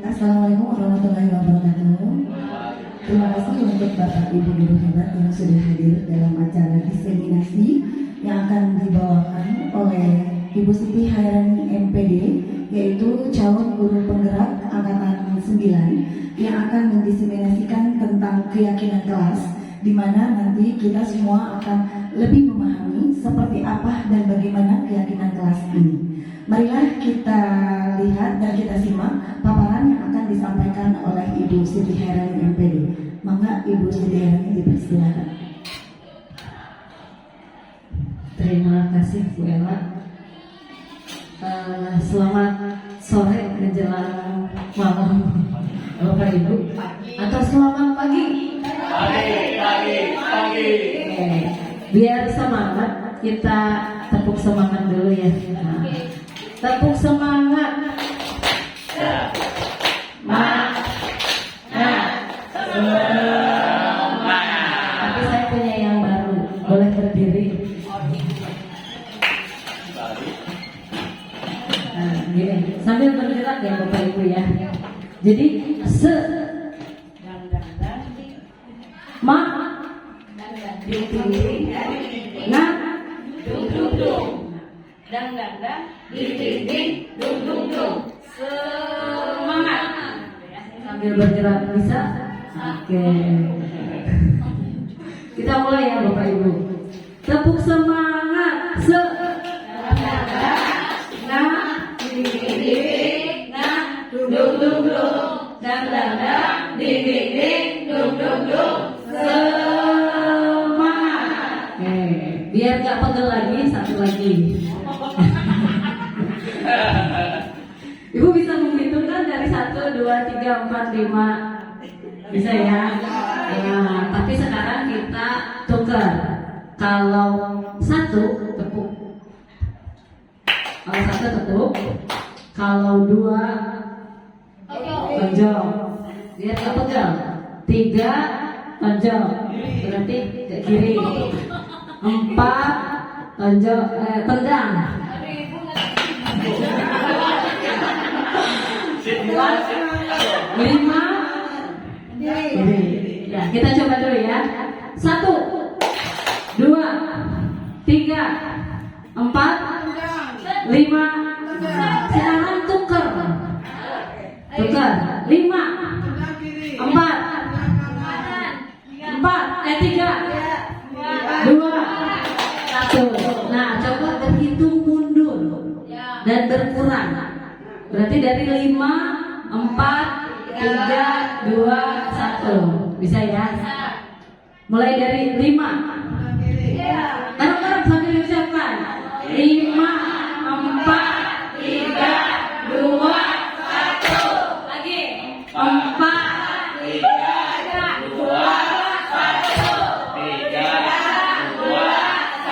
Assalamualaikum warahmatullahi wabarakatuh. Terima kasih untuk Bapak Ibu guru hebat yang sudah hadir dalam acara diseminasi yang akan dibawakan oleh Ibu Siti Hairani MPD, yaitu calon guru penggerak angkatan 9 yang akan mendiseminasikan tentang keyakinan kelas, di mana nanti kita semua akan lebih memahami seperti apa dan bagaimana keyakinan kelas ini. Marilah kita lihat dan kita simak paparan yang akan disampaikan oleh Ibu Siti Hairani MPD. Maka Ibu Siti Hairani dipersilakan. Terima kasih Bu Ella. Selamat sore menjelang malam Bapak Ibu, atau selamat pagi. Pagi. Biar semangat, kita tepuk semangat dulu ya. Nah, tepuk semangat. Tapi saya punya yang baru. Boleh berdiri. Nah, gini, sambil bergerak ya Bapak Ibu ya. Jadi semangat. Sambil bergerak bisa? Oke. Kita mulai ya Bapak Ibu. Tepuk semangat. Semangat. Biar gak pegel lagi, satu lagi. Ibu bisa menghitungkan dari 1, 2, 3, 4, 5. Bisa ya? Nah, tapi sekarang kita tukar. Kalau 1 tepuk. Kalau 1 tepuk. Kalau 2 tonjol. Biar gak pegel. 3 tonjol. Berarti ke kiri. 4 tonjol, tendang. 5 ya, kita coba dulu ya. 1, 2, 3, 4, 5. Sekarang tukar. 5, 4, 3, 2, 1. Nah, coba berhitung mundur dan berkurang. Berarti dari 5, 4, 3, 2, 1. Bisa ya? Mulai dari 5. Bareng-bareng sambil diucapkan. 5, 4, 3, 2, 1. Lagi. 4, 3, 2, 1. 3, 2, 1.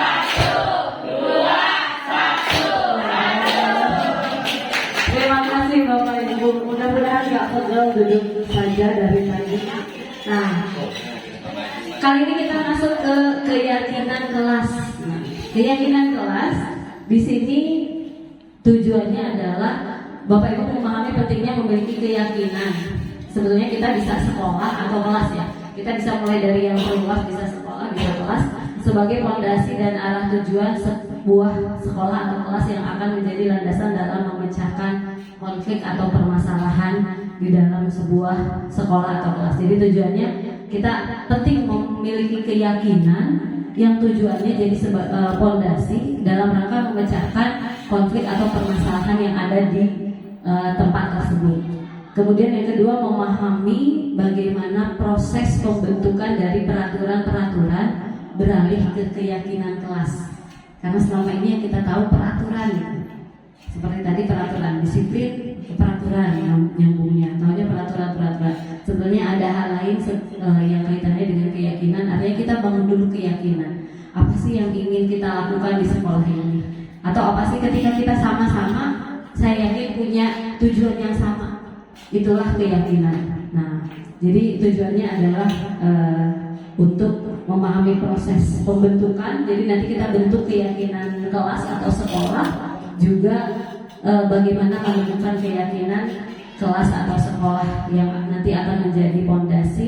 Terima kasih Bapak Ibu. Mudah-mudahan gak pegel duduk saja dari tadi. Nah, kali ini kita masuk ke keyakinan kelas. Nah, keyakinan kelas di sini tujuannya adalah Bapak Ibu memahami pentingnya memiliki keyakinan. Sebetulnya kita bisa sekolah atau kelas ya. Kita bisa mulai dari yang luas, bisa sekolah, bisa kelas, sebagai fondasi dan arah tujuan sebuah sekolah atau kelas yang akan menjadi landasan dalam memecahkan konflik atau permasalahan di dalam sebuah sekolah atau kelas. Jadi tujuannya kita penting memiliki keyakinan yang tujuannya jadi fondasi dalam rangka memecahkan konflik atau permasalahan yang ada di tempat tersebut. Kemudian yang kedua, memahami bagaimana proses pembentukan dari peraturan-peraturan beralih ke keyakinan kelas. Karena selama ini yang kita tahu peraturan gitu. Seperti tadi peraturan disiplin, peraturan yang nyambungnya, tahunya peraturan. Sebenarnya ada hal lain yang kaitannya dengan keyakinan. Artinya kita bangun dulu keyakinan. Apa sih yang ingin kita lakukan di sekolah ini? Atau apa sih ketika kita sama-sama, saya yakin punya tujuan yang sama. Itulah keyakinan. Nah, jadi tujuannya adalah untuk memahami proses pembentukan. Jadi nanti kita bentuk keyakinan kelas atau sekolah, juga bagaimana menemukan keyakinan kelas atau sekolah yang nanti akan menjadi fondasi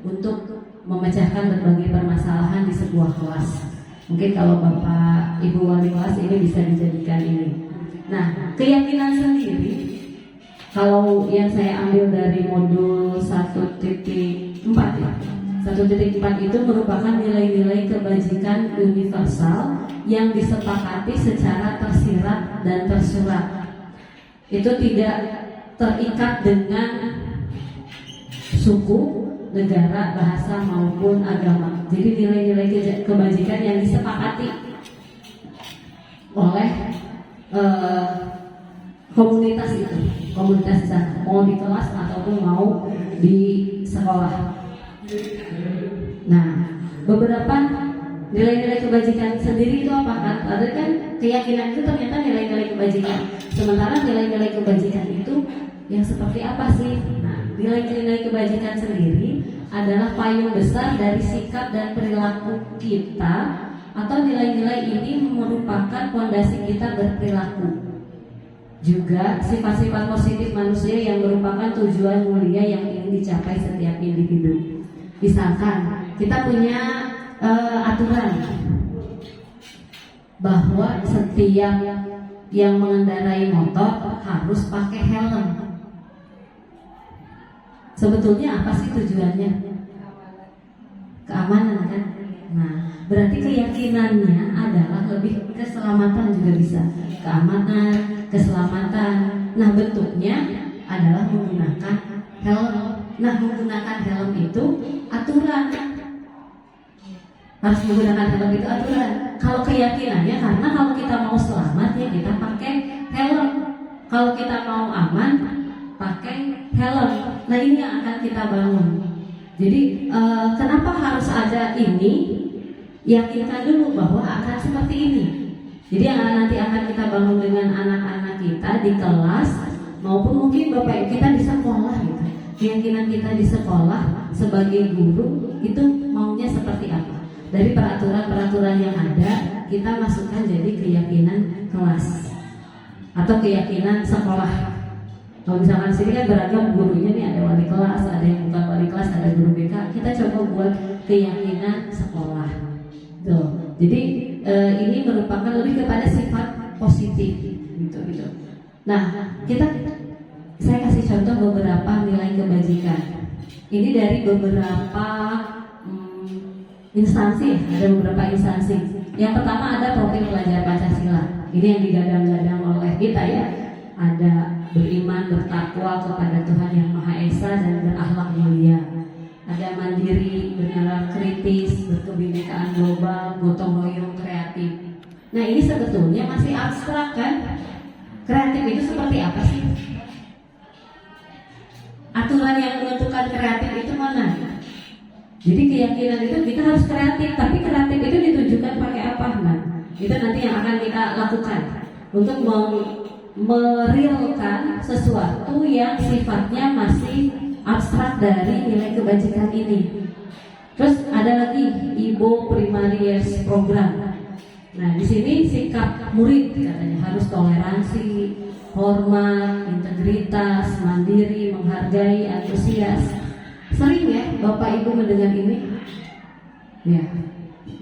untuk memecahkan berbagai permasalahan di sebuah kelas. Mungkin kalau Bapak Ibu wali kelas ini bisa dijadikan ini. Nah, keyakinan sendiri kalau yang saya ambil dari modul 1.4 ya. 1.4 itu merupakan nilai-nilai kebajikan universal yang disepakati secara tersirat dan tersurat. Itu tidak terikat dengan suku, negara, bahasa maupun agama. Jadi nilai-nilai kebajikan yang disepakati oleh komunitas itu, komunitas di sana, mau di kelas ataupun mau di sekolah. Nah, beberapa nilai-nilai kebajikan sendiri itu apa kan? Ada kan keyakinan itu ternyata nilai-nilai kebajikan. Sementara nilai-nilai kebajikan itu yang seperti apa sih? Nah, nilai-nilai kebajikan sendiri adalah payung besar dari sikap dan perilaku kita, atau nilai-nilai ini merupakan fondasi kita berperilaku. Juga sifat-sifat positif manusia yang merupakan tujuan mulia yang ingin dicapai setiap individu. Misalkan kita punya aturan bahwa setiap yang mengendarai motor harus pakai helm. Sebetulnya apa sih tujuannya? Keamanan kan? Nah, berarti keyakinannya adalah lebih keselamatan juga bisa. Keamanan, keselamatan. Nah, bentuknya adalah menggunakan helm. Nah, menggunakan helm itu aturan. Harus menggunakan helm itu aturan. Kalau keyakinannya karena kalau kita mau selamat ya kita pakai helm. Kalau kita mau aman pakai helm. Nah, ini yang akan kita bangun. Jadi kenapa harus ada ini? Yakinkan dulu bahwa akan seperti ini. Jadi yang nanti akan kita bangun dengan anak-anak kita di kelas maupun mungkin bapak kita di sekolah gitu. Keyakinan kita di sekolah sebagai guru itu maunya seperti apa? Dari peraturan-peraturan yang ada kita masukkan jadi keyakinan kelas atau keyakinan sekolah. Kalau misalkan sini kan beragam gurunya nih, ada wali kelas, ada yang bukan wali kelas, ada guru BK. Kita coba buat keyakinan sekolah. Tuh. Jadi ini merupakan lebih kepada sifat positif gitu. Nah, saya kasih contoh beberapa nilai kebajikan. Ini dari beberapa instansi, ada beberapa instansi. Yang pertama ada profil pelajar Pancasila. Ini yang digadang-gadang oleh kita ya. Ada beriman, bertakwa kepada Tuhan Yang Maha Esa dan berakhlak mulia. Ada mandiri, bernalar kritis, berkebinekaan global, gotong royong, kreatif. Nah, ini sebetulnya masih abstrak kan? Kreatif itu seperti apa sih? Aturan yang menentukan kreatif itu mana? Jadi keyakinan itu kita harus kreatif, tapi kreatif itu ditujukan pakai apa? Nah, itu nanti yang akan kita lakukan untuk merealkan sesuatu yang sifatnya masih abstrak dari nilai kebajikan ini. Terus ada lagi Ibo Primary Years Program. Nah, di sini sikap murid katanya harus toleransi, hormat, integritas, mandiri, menghargai, antusias. Sering ya Bapak Ibu mendengar ini? Ya.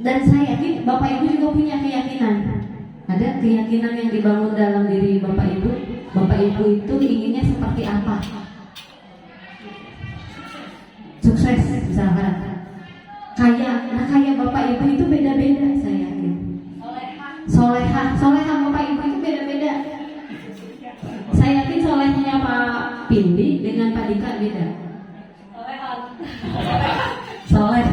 Dan saya yakin Bapak Ibu juga punya keyakinan. Ada keyakinan yang dibangun dalam diri Bapak Ibu. Bapak Ibu itu inginnya seperti apa? Sukses misalkan. Kaya Bapak Ibu itu beda-beda saya yakin. Soleha Bapak Ibu itu beda-beda. Saya yakin solehnya Pak Pindi dengan Pak Dika beda. Soleh.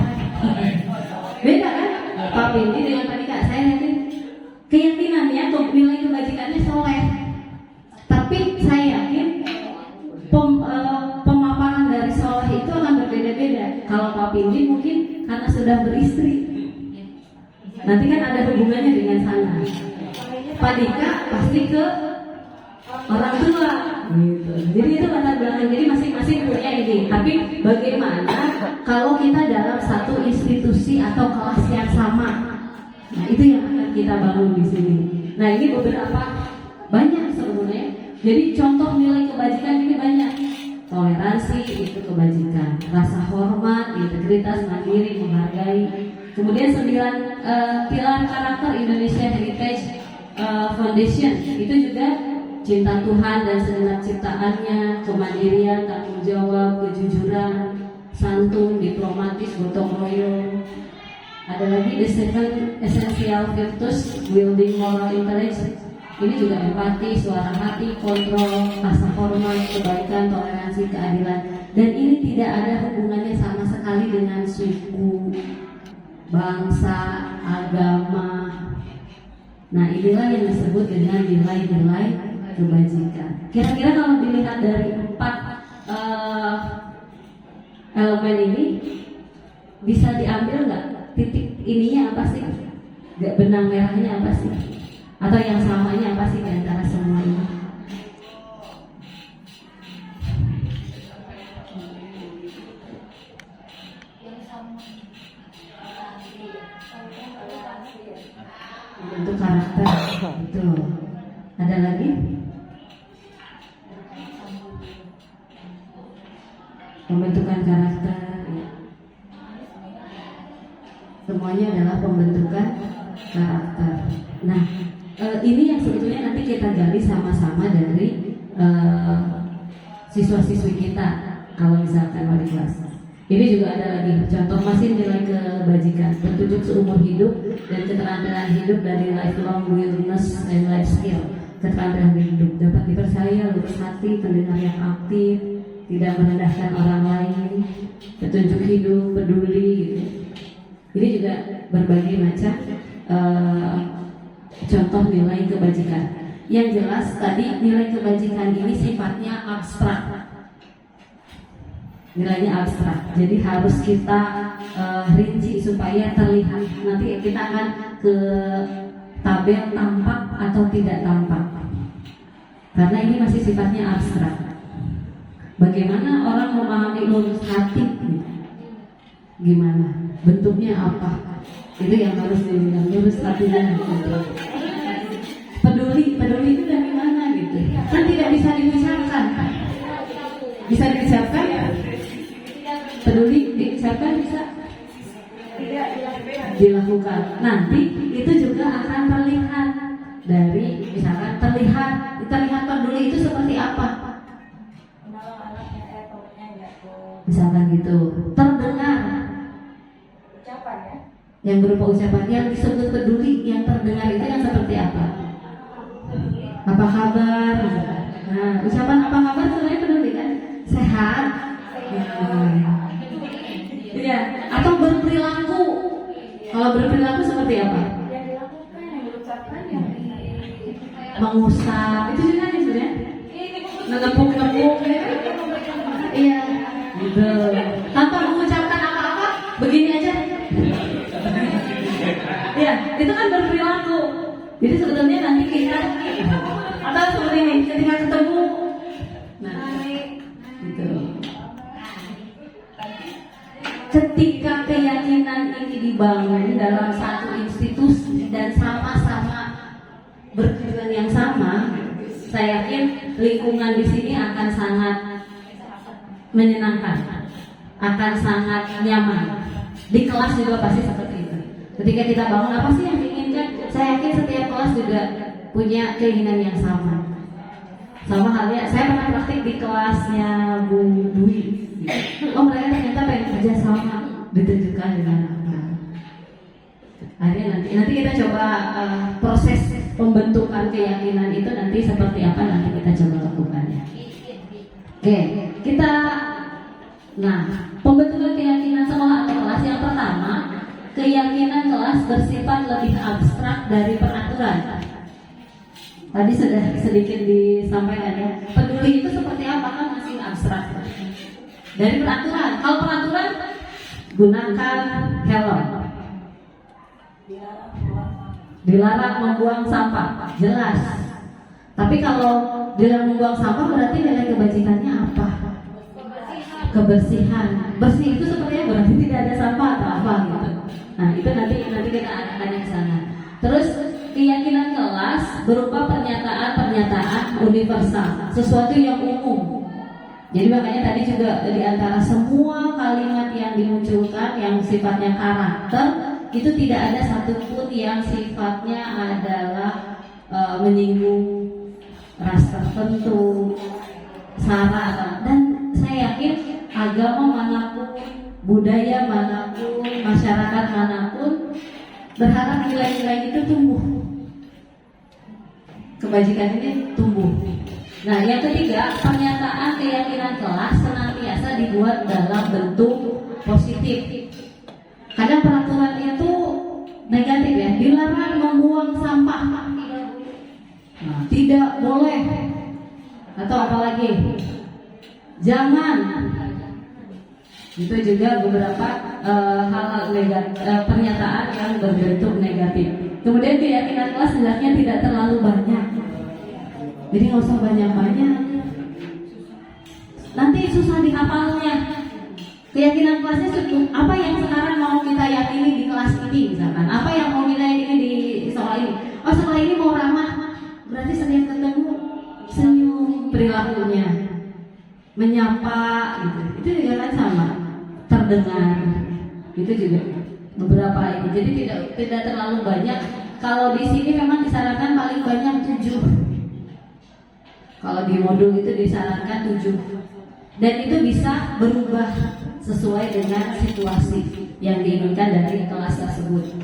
Beda kan? Pak Pindi dengan Pak Dika. Saya yakin keyakinannya, nilai kebajikannya soleh. Tapi saya yakin pemaparan dari soleh itu akan berbeda-beda. Kalau Pak Pindi mungkin karena sudah beristri, nanti kan ada hubungannya dengan sana. Pak Dika pasti ke orang tua gitu. Jadi itu latar belakang. Jadi masing-masing punya ini. Tapi bagaimana kalau kita dalam satu institusi atau kelas yang sama? Nah, itu yang akan kita bangun di sini. Nah, ini beberapa banyak sebenarnya Jadi contoh nilai kebajikan ini banyak. Toleransi itu kebajikan, rasa hormat, integritas, mandiri, menghargai. Kemudian 9 pilar karakter Indonesia Heritage Foundation itu juga cinta Tuhan dan segenap ciptaannya, kemandirian, tanggung jawab, kejujuran, santun, diplomatis, gotong royong. Ada lagi the 7 essential virtues building moral intelligence. Ini juga empati, suara hati, kontrol, rasa hormat, kebaikan, toleransi, keadilan. Dan ini tidak ada hubungannya sama sekali dengan suku, bangsa, agama. Nah, inilah yang disebut dengan nilai-nilai kebajikan. Kira-kira kalau dilihat dari 4 elemen ini, bisa diambil nggak titik ininya apa sih? Benang merahnya apa sih? Atau yang samanya apa sih di antara semua ini? Bentuk karakter, betul. Ada lagi? Pembentukan karakter. Semuanya adalah pembentukan karakter. Nah, ini yang sebetulnya nanti kita gali sama-sama dari siswa-siswi kita kalau misalkan wali kelas. Ini juga ada lagi contoh masih nilai kebajikan, petunjuk seumur hidup dan keterampilan hidup dari lifelong wilderness and life skill. Keterampilan hidup dapat dipercaya, lurus hati, pendengar yang aktif, tidak merendahkan orang lain, petunjuk hidup, peduli gitu. Ini juga berbagai macam contoh nilai kebajikan. Yang jelas tadi nilai kebajikan ini sifatnya abstrak. Nilainya abstrak. Jadi harus kita rinci supaya terlihat. Nanti kita akan ke tabel tampak atau tidak tampak. Karena ini masih sifatnya abstrak. Bagaimana orang memahami lurus hati? Gimana? Bentuknya apa? Itu yang harus dilihat, lurus hatinya gitu. Peduli itu dari mana gitu? Kan tidak bisa diucapkan. Bisa diucapkan ya? Peduli diucapkan bisa? Tidak dilakukan. Nanti itu juga akan terlihat dari misalkan terlihat peduli itu seperti apa? Misalkan gitu. Terdengar. Ucapan ya? Yang berupa ucapan yang disebut peduli, yang terdengar itu yang seperti apa? Apa kabar? Nah, ucapan apa kabar sebenarnya peduli kan? Sehat. Iya. Atau berperilaku. Kalau berperilaku seperti apa? Yang dilakukan, yang diucapkan, yang mengusap. Itu juga nih sebenarnya. Menepuk-nepuk. Iya. Gitu. Tanpa mengucapkan apa-apa, begini aja. Ya, itu kan berperilaku. Jadi sebetulnya nanti kita atau seperti ini ketika ketemu, nah, gitu. Ketika keyakinan ini dibangun dalam satu institusi dan sama-sama bertujuan yang sama, saya yakin lingkungan di sini akan sangat menyenangkan, akan sangat nyaman. Di kelas juga pasti seperti itu. Ketika kita bangun apa sih yang diinginkan, saya yakin setiap kelas juga punya keinginan yang sama. Sama halnya, saya pernah praktik di kelasnya Bu Dwi. Oh, mereka ternyata pengen kerja sama, ditunjukkan dengan apa. Akhirnya nanti kita coba proses pembentukan keyakinan itu nanti seperti apa, nanti kita coba lakukannya. Oke, kita pembentukan keyakinan sekolah atau kelas yang pertama, keyakinan kelas bersifat lebih abstrak dari peraturan. Tadi sudah sedikit disampaikan ya. Peduli itu seperti apa kan masih abstrak. Dari peraturan, kalau peraturan gunakan helm. Dilarang membuang sampah, jelas. Tapi kalau dilarang membuang sampah berarti nilai kebajikannya apa? Kebersihan. Bersih itu sepertinya berarti tidak ada sampah atau apa gitu. Nah, itu nanti kita akan tanya ke sana. Terus keyakinan kelas berupa pernyataan pernyataan universal, sesuatu yang umum. Jadi makanya tadi juga di antara semua kalimat yang dimunculkan yang sifatnya karakter, itu tidak ada satupun yang sifatnya adalah menyinggung ras tertentu, sara, dan saya yakin agama manapun, budaya manapun, masyarakat manapun berharap nilai-nilai itu tumbuh, kebajikan ini tumbuh. Nah, yang ketiga, pernyataan keyakinan kelas senantiasa dibuat dalam bentuk positif. Kadang peraturan itu negatif ya, dilarang membuang sampah, nah, tidak boleh, atau apalagi jangan. Itu juga beberapa hal-hal negatif, pernyataan yang berbentuk negatif. Kemudian keyakinan kelas hendaknya tidak terlalu banyak. Jadi nggak usah banyak-banyak, nanti susah dihafalnya. Keyakinan kelasnya cukup apa yang sekarang mau kita yakini di kelas ini, misalkan apa yang mau kita yakini di sekolah ini. Oh, sekolah ini mau ramah, berarti setiap ketemu senyum, perilakunya menyapa gitu. Itu juga kan sama, terdengar. Itu juga beberapa ini. Jadi tidak terlalu banyak. Kalau di sini memang disarankan paling banyak 7. Kalau di modul itu disarankan 7. Dan itu bisa berubah sesuai dengan situasi yang diinginkan dari kelas tersebut.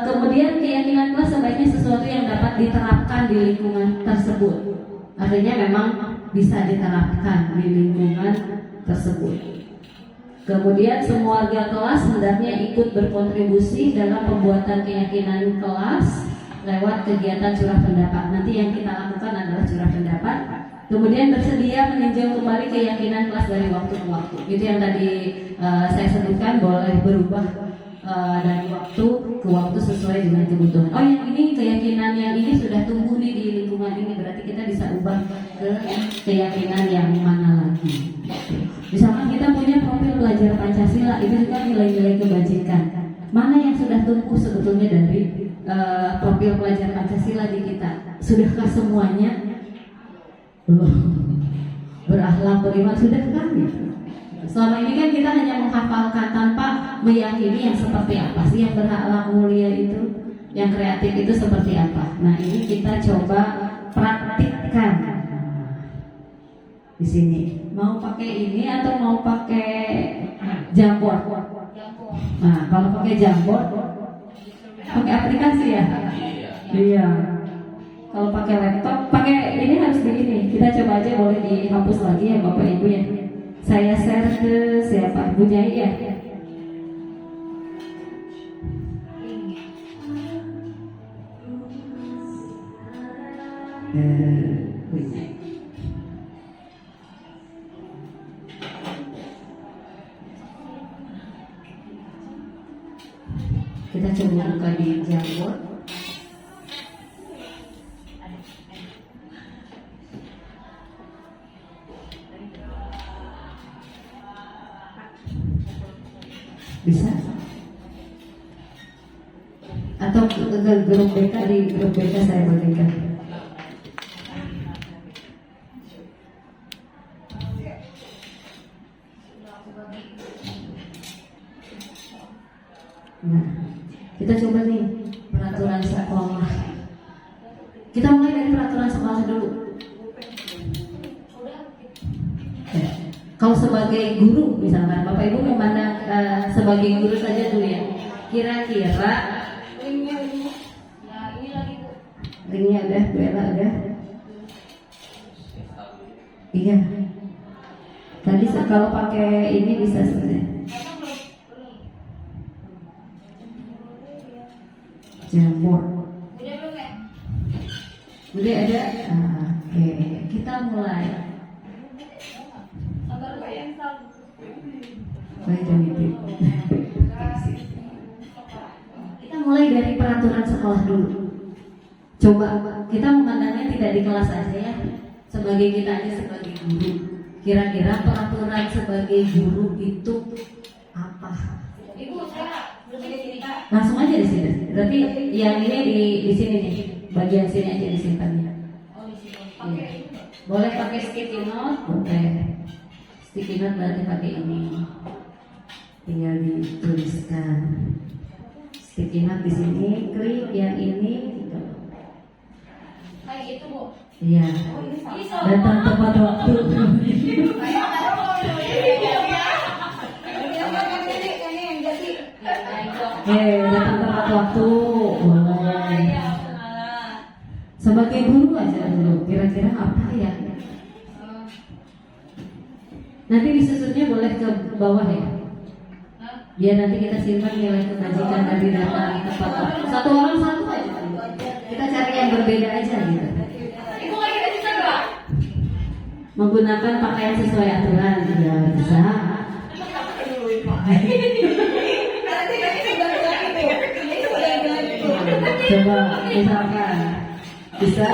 Kemudian keyakinan kelas sebaiknya sesuatu yang dapat diterapkan di lingkungan tersebut. Artinya memang bisa diterapkan di lingkungan tersebut. Kemudian semua warga kelas hendaknya ikut berkontribusi dalam pembuatan keyakinan kelas lewat kegiatan curah pendapat. Nanti yang kita lakukan adalah curah pendapat. Kemudian bersedia meninjau kembali keyakinan kelas dari waktu ke waktu. Itu yang tadi saya sebutkan, boleh berubah dari waktu ke waktu sesuai dengan kebutuhan. Oh, yang ini keyakinan yang ini sudah tumbuh nih di lingkungan ini, berarti kita bisa ubah ke keyakinan yang mana lagi. Misalkan kita punya profil belajar Pancasila, itu juga nilai-nilai kebajikan. Mana yang sudah tumbuh sebetulnya dari profil pelajar Pancasila di kita? Sudahkah semuanya? Belum. Berakhlak, beriman, sudahkah? Selama ini kan kita hanya menghafalkan tanpa meyakini yang seperti apa sih yang berakhlak mulia itu, yang kreatif itu seperti apa. Nah, ini kita coba praktikkan di sini. Mau pakai ini atau mau pakai Jamboard? Nah, kalau pakai Jamboard, pakai aplikasi ya? Iya. Kalau pakai laptop, pakai ini harus begini. Kita coba aja, boleh dihapus lagi ya Bapak Ibu ya. Saya share ke siapa? Bu Nyai ya? Bu Nyai. Kita coba buka di Jamboard. Bisa? Atau ke grup BK, di grup BK saya bagikan. Nah, kita coba nih peraturan sekolah. Kita mulai dari peraturan sekolah dulu. Kalau sebagai guru, misalkan Bapak Ibu memandang sebagai guru saja dulu ya. Kira-kira linknya udah, Bella udah. Iya. Tadi kalau pakai ini bisa sebenarnya. Jamboard. Udah ada. Oke, kita mulai. Kita mulai dari peraturan sekolah dulu. Coba kita memandangnya tidak di kelas aja ya, sebagai kita aja sebagai guru. Kira-kira peraturan sebagai guru itu apa? Ibu, saya langsung aja di sini. Berarti yang ini di sini nih, bagian sini aja disimpannya. pakai sticky note, oke. Sticky note berarti pakai ini. Tinggal dituliskan. Sticky note di sini, klik yang ini, gitu. Kayak gitu, Bu. Iya. Datang tepat waktu. Datang tepat waktu. Boleh. Sebagai guru aja dulu. Kira-kira apa ya? Nanti disusunnya boleh ke bawah ya. Biar nanti kita simpan nilai kebajikan dari data tepat waktu. Satu orang satu aja. Kita cari yang berbeda aja gitu. Ibu lagi bisa nggak? Menggunakan pakaian sesuai aturan ya bisa. Coba misalkan bisa.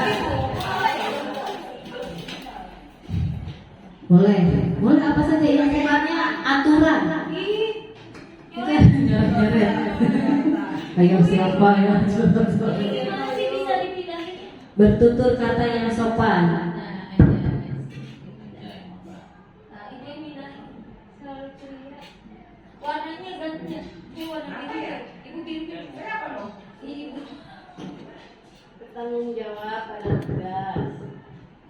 Boleh apa saja yang sifatnya aturan. Oke, nyeret. Ayo siapa ya? Masih bisa dibilang. Bertutur kata yang sopan. Warnanya ganti. Ini warna biru. Ibu biru berapa loh? Ibu Bertanggung jawab pada tugas.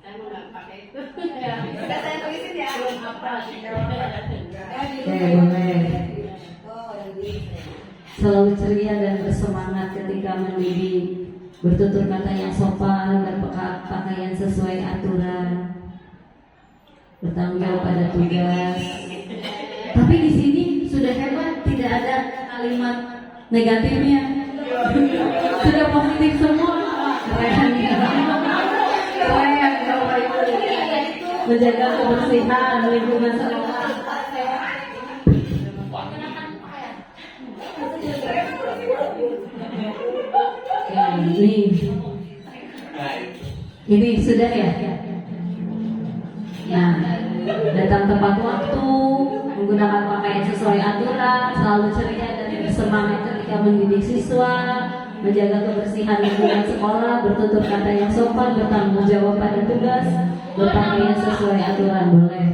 Saya mau nggak pakai itu. Udah saya tulisin ya. Belum apa? Boleh. Selalu ceria dan bersemangat ketika mendidik. Bertutur kata yang sopan, berpakaian sesuai aturan. Bertanggung jawab pada tugas. Tapi di sini sudah hebat, tidak ada kalimat negatifnya. Sudah positif semua. Keren. Menjaga kebersihan lingkungan sekolah. Ini sudah ya. Nah, datang tepat waktu, menggunakan pakaian sesuai aturan, selalu ceria dan bersemangat ketika mendidik siswa, menjaga kebersihan lingkungan sekolah, bertutur kata yang sopan, bertanggung jawab pada tugas, berpakaian sesuai aturan. Boleh.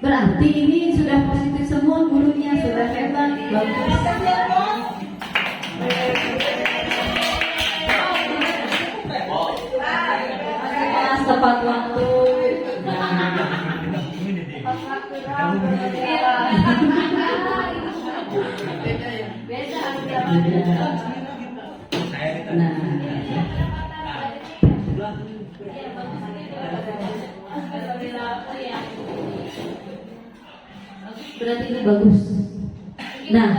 Berarti ini sudah positif semua, gurunya sudah hebat, bagus. Tepat waktu. Nah, berarti ini bagus. Nah,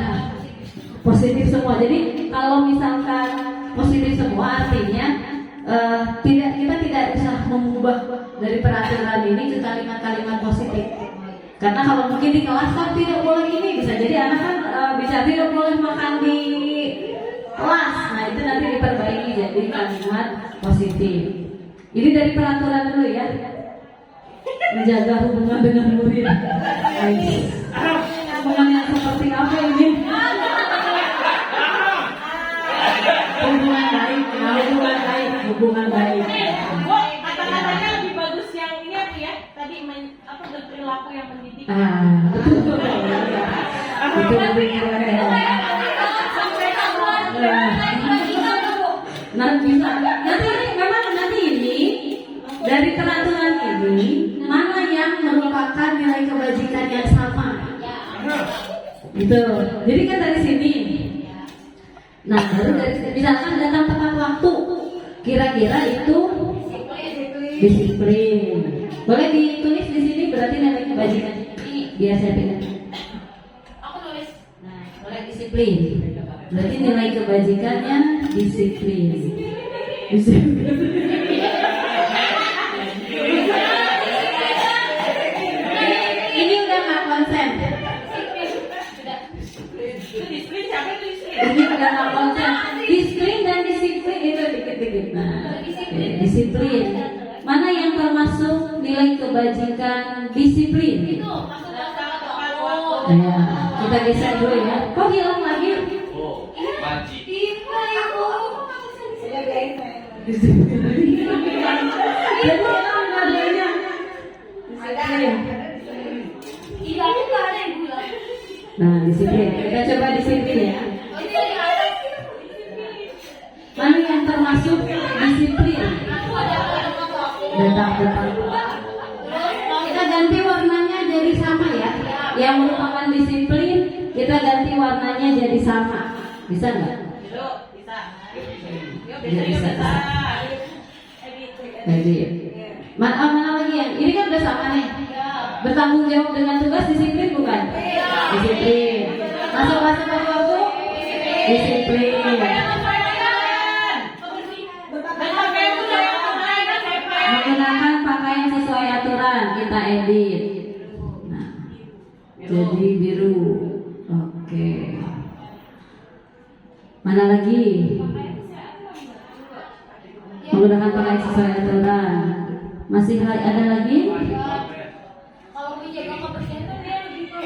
positif semua. Jadi kalau misalkan positif semua artinya kita tidak bisa mengubah dari peraturan ini ke kalimat-kalimat positif. Karena kalau mungkin di kelas kan tidak boleh ini, bisa jadi anak kan bisa tidak boleh makan di kelas. Nah itu nanti diperbaiki jadi kalimat positif. Ini dari peraturan dulu ya. Menjaga hubungan dengan murid. Hubungan yang seperti apa ini? Hubungan baik. Kata-katanya lebih bagus yang ini apa ya? Tadi berperilaku yang mendidik. Betul. Itu lebih keren. Nanti ini dari peraturan ini mana yang merupakan nilai kebajikan yang sama? Gitu. Jadi kan dari sini. Nah, baru dari misalkan datang tepat waktu, kira-kira itu disiplin. Boleh ditulis di sini berarti nilai kebajikan. Biar saya pindah. Aku nulis. Nah, boleh disiplin. Berarti nilai kebajikannya disiplin. Ini udah nggak konsen. Ini udah nggak konsen. Disiplin dan disiplin itu dikit-dikit. Nah, disiplin. Mana yang termasuk nilai kebajikan disiplin? Itu masuk masalah atau Ya, kita geser dulu ya. Kok hilang lagi? Wajib. Jadi emang nadanya disiplin ya. Mana yang termasuk disiplin? Detak-detak. Kita ganti warnanya jadi sama ya. Yang merupakan disiplin kita ganti warnanya jadi sama. Bisa nggak? Bisa. Jadi, mana lagi yang ini kan udah sama nih. Bertanggung jawab dengan tugas disiplin bukan? Disiplin. Masuk waktu disiplin. Menggunakan pakaian sesuai aturan kita edit. Nah, jadi biru. Oke. Mana lagi? Menggunakan pakaian sesuai aturan. Masih ada lagi? Kalau menjaga kebersihan dia lebih ke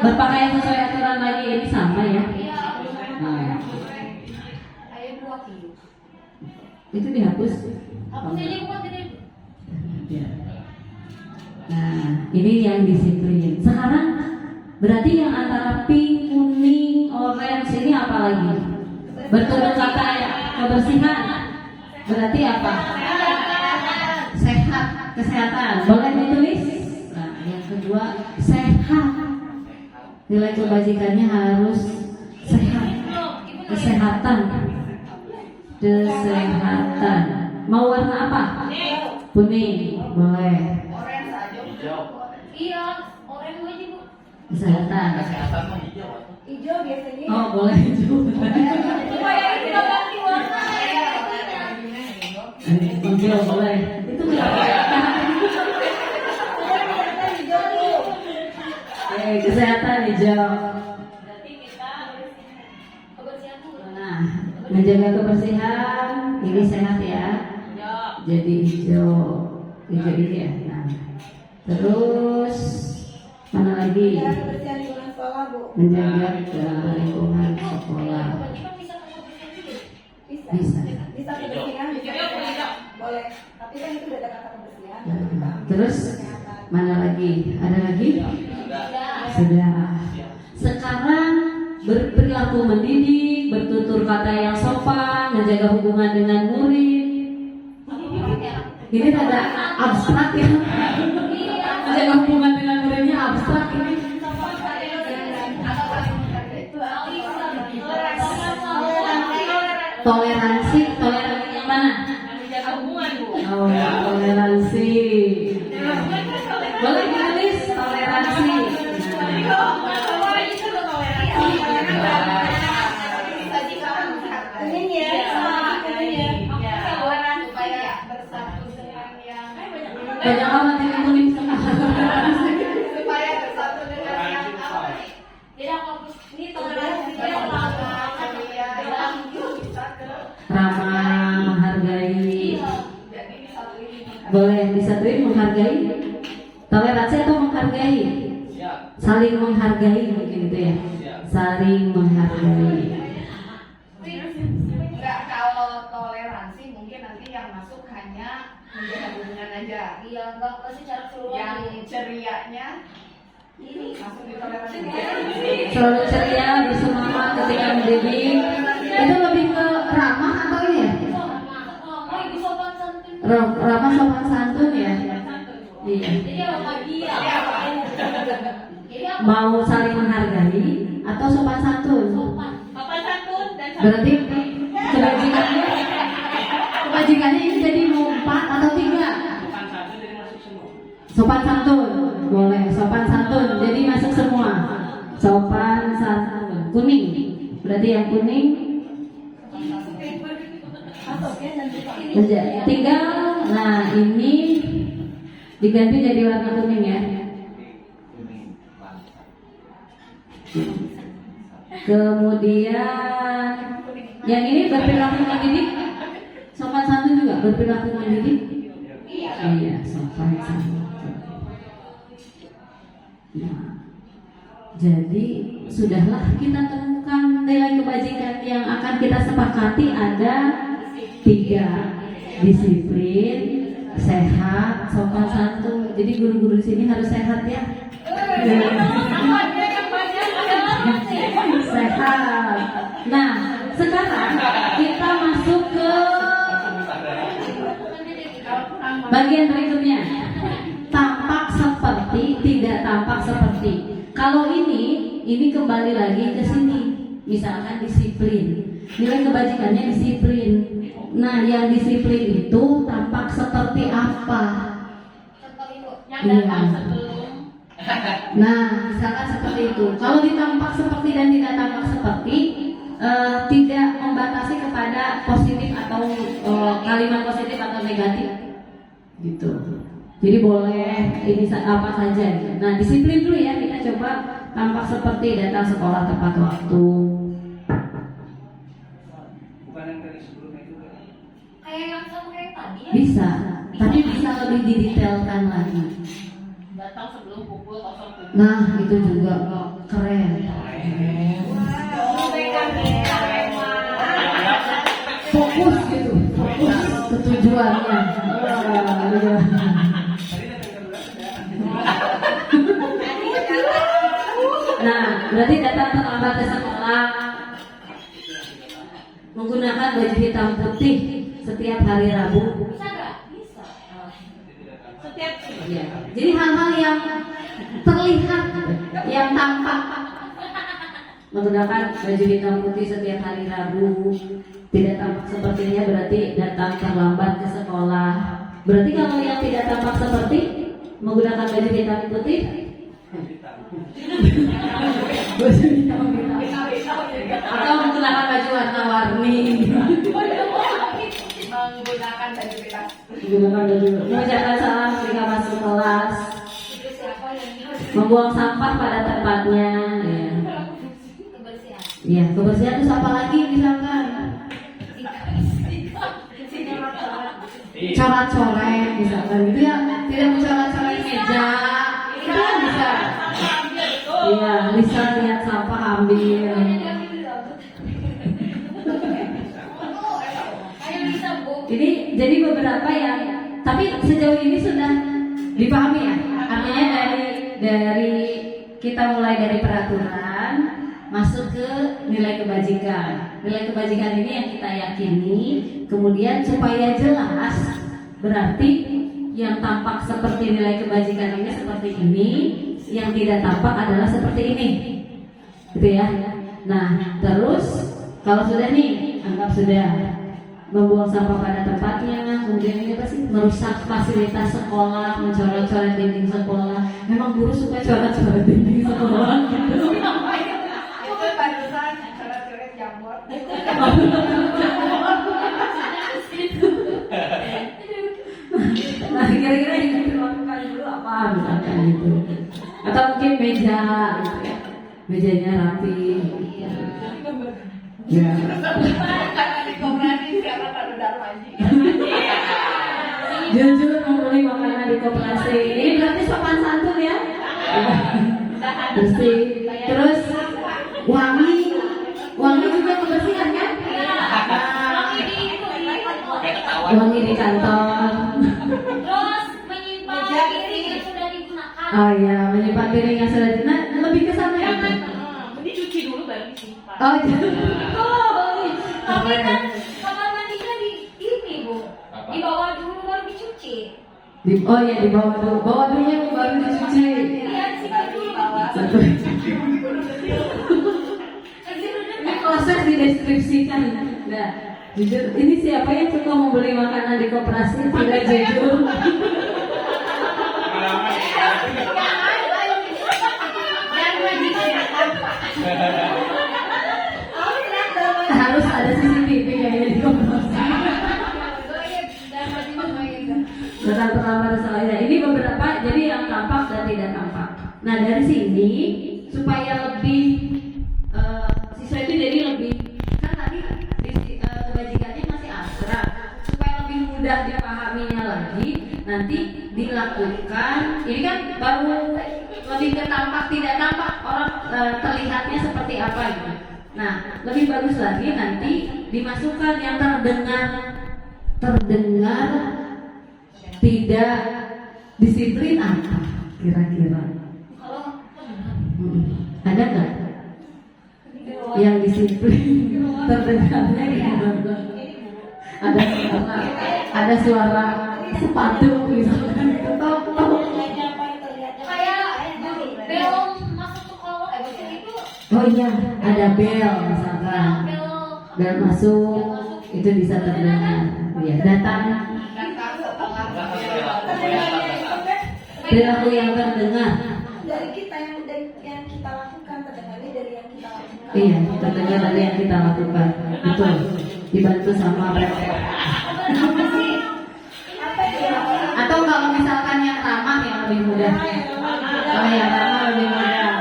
Berpakaian sesuai aturan lagi ini sama ya? Nah, Ayo 2 kilo. itu dihapus. Hapus aja buat ini. Ya. Nah, ini yang disiplin. Sekarang berarti yang antara pink, kuning, orange ini apa lagi? Bertutur kata ya, kebersihan. Berarti apa? Sehat, kesehatan. Boleh ditulis? Nah, yang kedua sehat. Nilai kebajikannya harus sehat. Kesehatan. Kesehatan. Mau warna apa? Kuning. Boleh. Hijau. Iya, orang gue aja bu. Kesehatan. Kesehatan mah hijau. Hijau biasanya. Oh, boleh juga. Supaya kita ganti warna ya. Hijau boleh. Itu kesehatan hijau. Berarti kita kebersihan tuh. Nah, menjaga kebersihan ini sehat ya. Jadi hijau ini ya. Nah, terus mana lagi? Kebersihan lingkungan sekolah, Bu. Menjaga lingkungan sekolah. Kebersihan bisa ke kebersihan juga. Bisa. Bisa kebersihan, bisa kesehatan. Boleh. Tapi kan itu udah ada kata kebersihan. Terus mana lagi? Ada lagi? Sudah. Sekarang berperilaku mendidik, bertutur kata yang sopan, menjaga hubungan dengan murid. Ini ada abstrak ya. Menjaga hubungan dengan muridnya abstrak ini. Toleransi yang mana? Oh, toleransi. Boleh ditulis toleransi. Kuning ya. Banyak amat yang kuning semua. Jadi aku hapus ini toleransi dia Ramah, menghargai. Boleh disatuin menghargai. Toleransi atau menghargai? Siap. Saling menghargai mungkin itu ya. Saling menghargai. Enggak, kalau toleransi mungkin nanti yang masuk hanya menjaga hubungan aja. Iya, enggak pasti cara keluar. Yang cerianya ini masuk di toleransi. Selalu ceria, bersemangat ketika mendidik. Itu lebih ke ramah atau ini ya? Oh, ibu sopan santun. Ramah sopan santun ya. Iya. Jadi apa dia? Jadi apa? Mau saling menghargai atau sopan santun? Sopan. Papan santun dan Berarti kebajikannya ini jadi mau 4 atau 3? Sopan santun. Boleh, sopan santun. Jadi masuk semua. Sopan santun. Kuning. Berarti yang kuning tinggal. Nah, ini diganti jadi warna kuning ya. Kemudian yang ini berperilaku mendidik. Sopan santun juga berperilaku mendidik. Iya, sopan santun. Nah, jadi sudahlah kita temukan nilai kebajikan yang akan kita sepakati ada 3: disiplin, sehat, sopan santun. Jadi guru-guru di sini harus sehat ya. sehat. Nah, sekarang kita masuk ke bagian berikutnya. Tampak seperti, tidak tampak seperti. Kalau ini kembali lagi ke sini. Misalkan disiplin. Nilai kebajikannya disiplin. Nah, yang disiplin itu tampak seperti apa? Yang Iya. datang sebelum. Nah, misalkan seperti itu. Kalau ditampak seperti dan tidak tampak seperti, tidak membatasi kepada positif atau kalimat positif atau negatif, gitu. Jadi boleh ini apa saja. Nah, disiplin dulu ya. Kita coba tampak seperti datang sekolah tepat waktu. Kayak yang sama kayak tadi ya. Bisa, tapi bisa lebih didetailkan lagi. Datang sebelum pukul 07. Nah, itu juga keren. Oh, pegang kita emang. Fokus gitu, fokus ke tujuannya. Nah, berarti datang terlambat ke sekolah, menggunakan baju hitam putih setiap hari Rabu. Bisa nggak? Bisa. Setiap Ya. Jadi hal-hal yang terlihat, yang tampak, menggunakan baju hitam putih setiap hari Rabu. Tidak tampak sepertinya berarti datang terlambat ke sekolah. Berarti kalau yang tidak tampak seperti menggunakan baju hitam putih, baju hitam atau menggunakan baju warna-warni. Menggunakan baju kita. Menggunakan baju, mengucapkan salam ketika masuk kelas, Itu siapa yang harus membuang sampah pada tempatnya. Ya. kebersihan? Iya, kebersihan itu apa lagi misalkan? Coret-coret misalkan gitu ya, tidak mencoret-coret meja, itu kan bisa. Iya, bisa lihat sampah ambil. Kayak bisa bu. Ini jadi beberapa yang, tapi sejauh ini sudah dipahami ya. Artinya dari kita mulai dari peraturan masuk ke nilai kebajikan. Nilai kebajikan ini yang kita yakini. Kemudian supaya jelas, berarti yang tampak seperti nilai kebajikan ini seperti ini, yang tidak tampak adalah seperti ini, gitu ya. Nah, terus kalau sudah nih, anggap sudah membuang sampah pada tempatnya, kemudian ini apa sih, merusak fasilitas sekolah, mencoret-coret dinding sekolah. Memang guru suka coret-coret dinding sekolah gitu. Itu barusan coret-coret jamur. Nah, kira-kira yang dilakukan dulu apa misalkan gitu, atau mungkin meja gitu ya, mejanya rapi. Ya. Karena di koperasi sekarang ada darmaji. Jujur membeli makanan di koperasi. Ini berarti sopan santun ya. Bersih. Terus wangi juga kebersihan kan? Wangi di kantor. Terus menyimpan piring yang sudah digunakan. Oh iya, menyimpan piring yang sudah nah, lebih ke sana ya. Ini cuci dulu baru disimpan. Oh, jadi. Tapi kan kamar mandinya di ini bu, di bawah dulu baru dicuci. Oh iya, di bawah dulu. Bawah dulu baru dicuci. Iya simpan dulu bawah. Satu. Ini proses dideskripsikan. Nah, jujur, ini siapa yang suka membeli makanan di koperasi tidak jujur? Harus ada CCTV kayaknya di koperasi. Datang terlambat soalnya. Ini beberapa, jadi yang tampak dan tidak tampak. Nah, dari sini supaya lebih siswa itu jadi lebih, kan tadi kebajikannya masih abstrak, supaya lebih mudah dipahaminya lagi, nanti dilakukan. Ini kan baru lebih ke tampak tidak tampak, orang terlihatnya seperti apa gitu. Nah, lebih bagus lagi nanti dimasukkan yang terdengar tidak disiplin apa kira-kira? Ada nggak? yang disiplin terdengarnya gimana? Ada suara sepatu misalkan ketok. Kayak belum masuk sekolah, maksudnya itu Oh iya, ada bel misalkan. Bel masuk itu bisa terdengar. Ya, datang Data setelah perilaku yang terdengar. Dari kita yang kita lakukan, terdengarnya dari yang kita lakukan. Iya, terdengar dari yang kita lakukan. Betul. Dibantu sama mereka. Atau kalau misalkan yang ramah yang lebih mudah. Kalau yang ramah lebih mudah.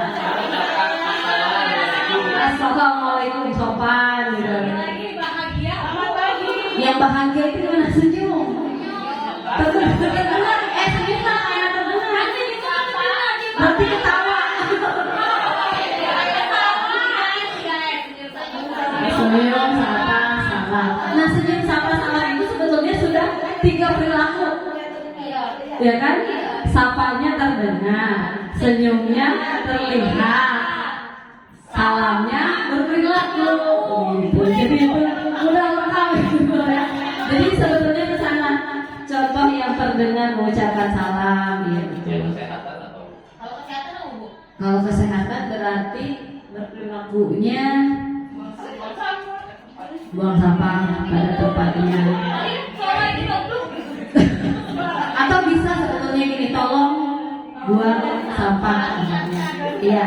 Assalamualaikum sopan gitu. Lagi bahagia, selamat pagi. Yang bahagia itu gimana senyum. Terdengar, senyum mah kayak terdengar. Berarti ketawa. Senyum, sapa, salam. Nah, senyum, sapa, salam itu sebetulnya sudah 3 perilaku. Ya kan? Sapanya terdengar, senyumnya terlihat, salamnya berperilaku. Gitu. Jadi itu udah lengkap gitu ya. Jadi sebetulnya ke sana contoh yang terdengar mengucapkan salam gitu. Kesehatan atau Kalau kesehatan apa, Bu? Kalau kesehatan berarti berperilakunya buang sampah pada tempatnya. Soalnya itu bagus. Atau bisa sebetulnya gini, tolong buang sampah misalnya. Iya.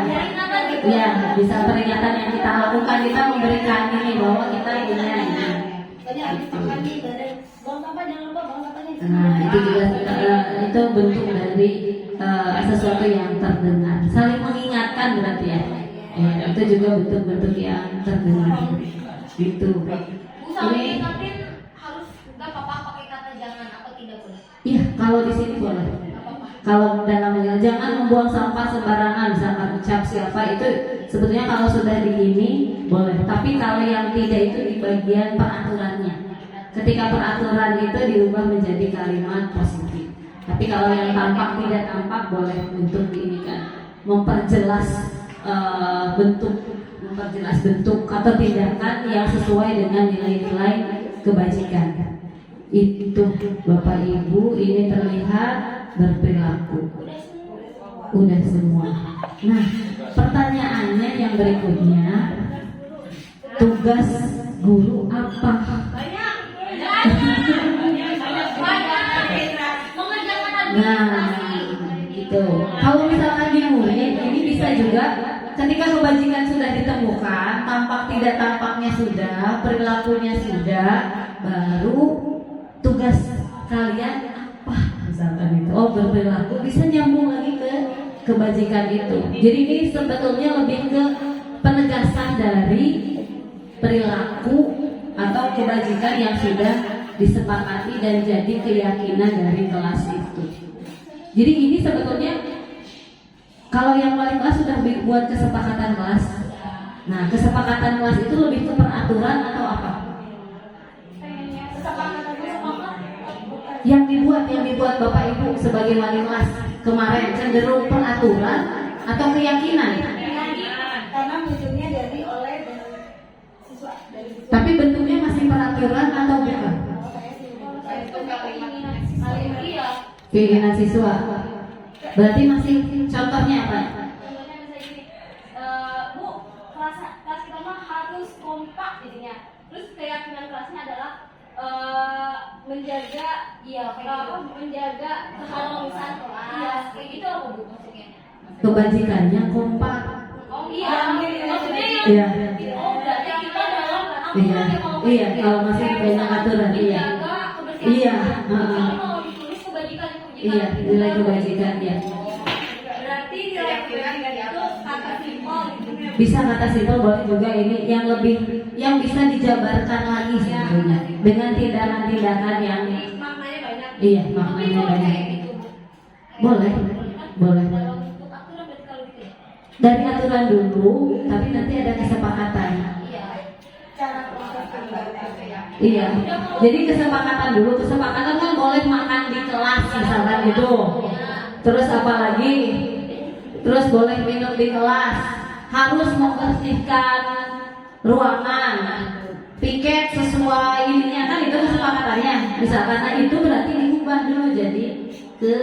Iya, bisa peringatan yang kita lakukan, kita memberikan ini bahwa kita punya ini. Tadi habis makan nih, bareng buang sampah, jangan lupa buang sampahnya. Nah, itu juga itu bentuk dari sesuatu yang terdengar. Saling mengingatkan berarti ya. Ya, itu juga bentuk-bentuk yang terdengar. Gitu. Bu, sama Ini ingatin harus nggak apa-apa pakai kata jangan atau tidak boleh. iya, kalau di sini boleh. Kalau dalam jangan membuang sampah sembarangan, misalkan ucap siapa itu sebetulnya kalau sudah di ini boleh. Tapi kalau yang tidak itu di bagian peraturannya. Ketika peraturan itu diubah menjadi kalimat positif. Tapi kalau yang tampak tidak tampak boleh untuk diinikan, memperjelas bentuk atau tindakan yang sesuai dengan nilai-nilai kebajikan. Itu Bapak Ibu, ini terlihat berperilaku. Udah semua. Nah, pertanyaannya yang berikutnya, tugas guru apa? Mengerjakan Nah, gitu. Kalau misalkan di murid, ini bisa juga ketika kebajikan sudah ditemukan, tampak tidak tampaknya sudah, perilakunya sudah, baru tugas kalian apa? Misalkan itu, oh berperilaku, bisa nyambung lagi ke kebajikan itu. Jadi ini sebetulnya lebih ke penegasan dari perilaku atau kebajikan yang sudah disepakati dan jadi keyakinan dari kelas itu. Jadi ini sebetulnya kalau yang wali kelas sudah buat kesepakatan kelas. Nah, kesepakatan kelas itu lebih ke peraturan atau apa? Yang dibuat Bapak Ibu sebagai wali kelas kemarin cenderung peraturan atau keyakinan? Karena munculnya dari oleh siswa dari siswa. Tapi bentuknya masih peraturan atau bukan? itu kalimat Iya. Keinginan siswa. Berarti masih contohnya apa? Contohnya misalnya gini, Bu, kelas kita mah harus kompak jadinya. Terus keyakinan kelasnya adalah menjaga, menjaga keharmonisan kelas. Kayak gitu loh, Bu, maksudnya. Kebajikannya kompak. Oh iya, maksudnya yang Iya. oh berarti kita dalam Iya. aturan Iya, kalau masih banyak aturan, iya. menjaga kebersihan. Iya, Kalau mau ditulis kebajikan itu Iya, nilai kebajikan ya. Berarti nilai kebajikan itu kata simpel gitu. Bisa kata simpel, boleh juga ini yang bisa dijabarkan lagi sebetulnya dengan tindakan-tindakan yang Maknanya banyak. iya maknanya banyak. Gitu. Boleh, boleh. Dalam bentuk aturan berarti kalau gitu ya. Dari aturan dulu, tapi nanti ada kesepakatan. Iya. Cara proses Iya. Jadi kesepakatan dulu, kesepakatan kan boleh makan di kelas misalkan gitu. Terus apa lagi? Terus boleh minum di kelas. Harus membersihkan ruangan, piket sesuai ininya kan itu kesepakatannya. Misalkan nah itu berarti diubah dulu jadi ke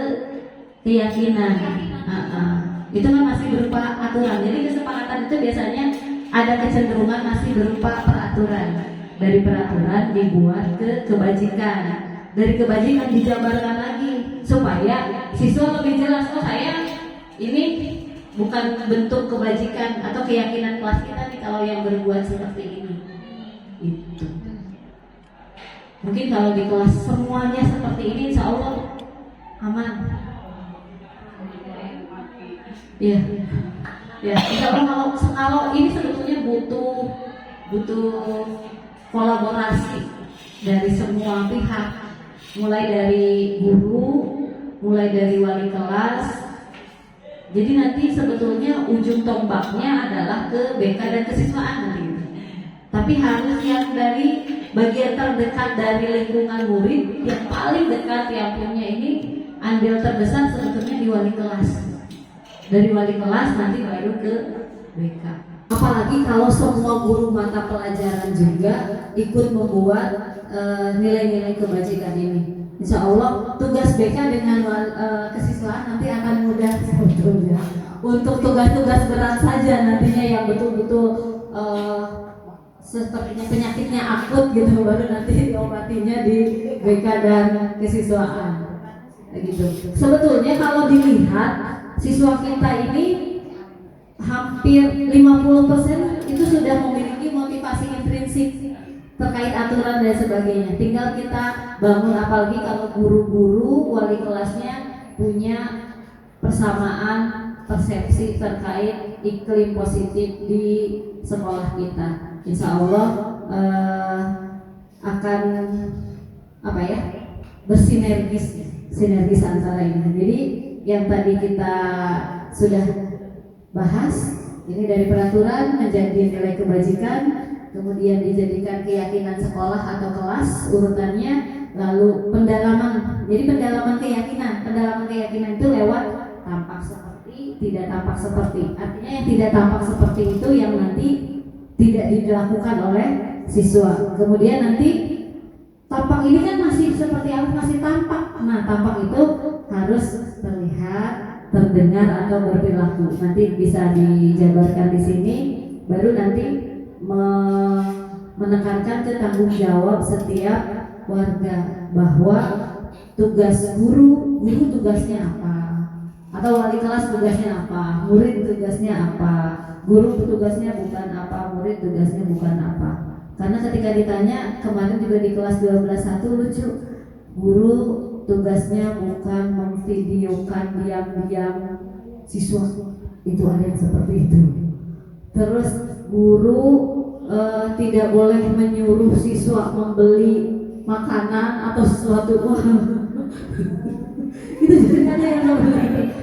keyakinan. Itu kan masih berupa aturan. Jadi kesepakatan itu biasanya ada kecenderungan masih berupa peraturan. Dari peraturan dibuat ke kebajikan. Dari kebajikan dijabarkan lagi supaya siswa lebih jelas, oh saya ini bukan bentuk kebajikan atau keyakinan kelas kita nih kalau yang berbuat seperti ini. Itu. Mungkin kalau di kelas semuanya seperti ini, insya Allah aman. Ya, ya. Insya Allah kalau ini sebetulnya butuh kolaborasi dari semua pihak, mulai dari guru, mulai dari wali kelas. Jadi nanti sebetulnya ujung tombaknya adalah ke BK dan kesiswaan nanti. Tapi harus yang dari bagian terdekat dari lingkungan murid, yang paling dekat yang punya ini andil terbesar sebetulnya di wali kelas. Dari wali kelas nanti baru ke BK. Apalagi kalau semua guru mata pelajaran juga ikut membuat nilai-nilai kebajikan ini. Insya Allah tugas BK dengan kesiswaan nanti akan mudah sebetulnya. Untuk tugas-tugas berat saja nantinya yang betul-betul sepertinya penyakitnya akut gitu, baru nanti diobatinya di BK dan kesiswaan. Gitu. Sebetulnya kalau dilihat siswa kita ini hampir 50% itu sudah memiliki motivasi intrinsik terkait aturan dan sebagainya. Tinggal kita bangun, apalagi kalau guru-guru wali kelasnya punya persamaan persepsi terkait iklim positif di sekolah kita. Insya Allah akan bersinergis antara ini. Jadi yang tadi kita sudah bahas, ini dari peraturan menjadi nilai kebajikan, kemudian dijadikan keyakinan sekolah atau kelas urutannya, lalu pendalaman. Jadi pendalaman keyakinan itu lewat tampak seperti, tidak tampak seperti. Artinya yang tidak tampak seperti itu yang nanti tidak dilakukan oleh siswa. Kemudian nanti tampak ini kan masih seperti apa, masih tampak. Nah, tampak itu harus terlihat, terdengar atau berperilaku. Nanti bisa dijabarkan di sini, baru nanti menekankan ke tanggung jawab setiap warga bahwa tugas guru tugasnya apa, atau wali kelas tugasnya apa, murid tugasnya apa, guru tugasnya bukan apa, murid tugasnya bukan apa. Karena ketika ditanya kemarin juga di kelas 12.1 lucu, guru tugasnya bukan memvideokan diam-diam siswa, itu ada yang seperti itu. Terus guru tidak boleh menyuruh siswa membeli makanan atau sesuatu. Itu juga ada yang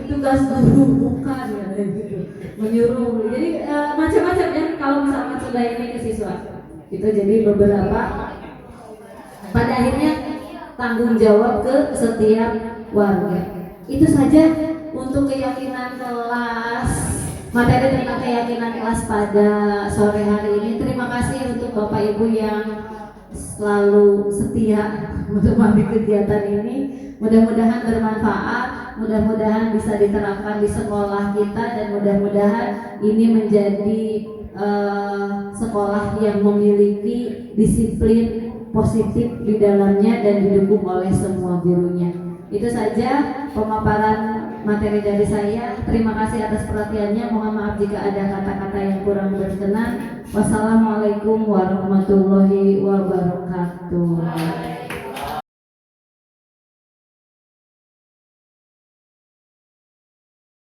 tugas guru bukan ya, gitu. Menyuruh. Jadi macam-macam ya kalau misalkan sudah ini ke siswa. Itu jadi beberapa, pada akhirnya tanggung jawab ke setiap warga. Itu saja untuk keyakinan kelas, materi tentang keyakinan kelas pada sore hari ini. Terima kasih untuk Bapak Ibu yang selalu setia menemani kegiatan ini. Mudah-mudahan bermanfaat, mudah-mudahan bisa diterapkan di sekolah kita, dan mudah-mudahan ini menjadi sekolah yang memiliki disiplin positif di dalamnya dan didukung oleh semua gurunya. Itu saja pemaparan materi dari saya. Terima kasih atas perhatiannya. Mohon maaf jika ada kata-kata yang kurang berkenan. Wassalamualaikum warahmatullahi wabarakatuh.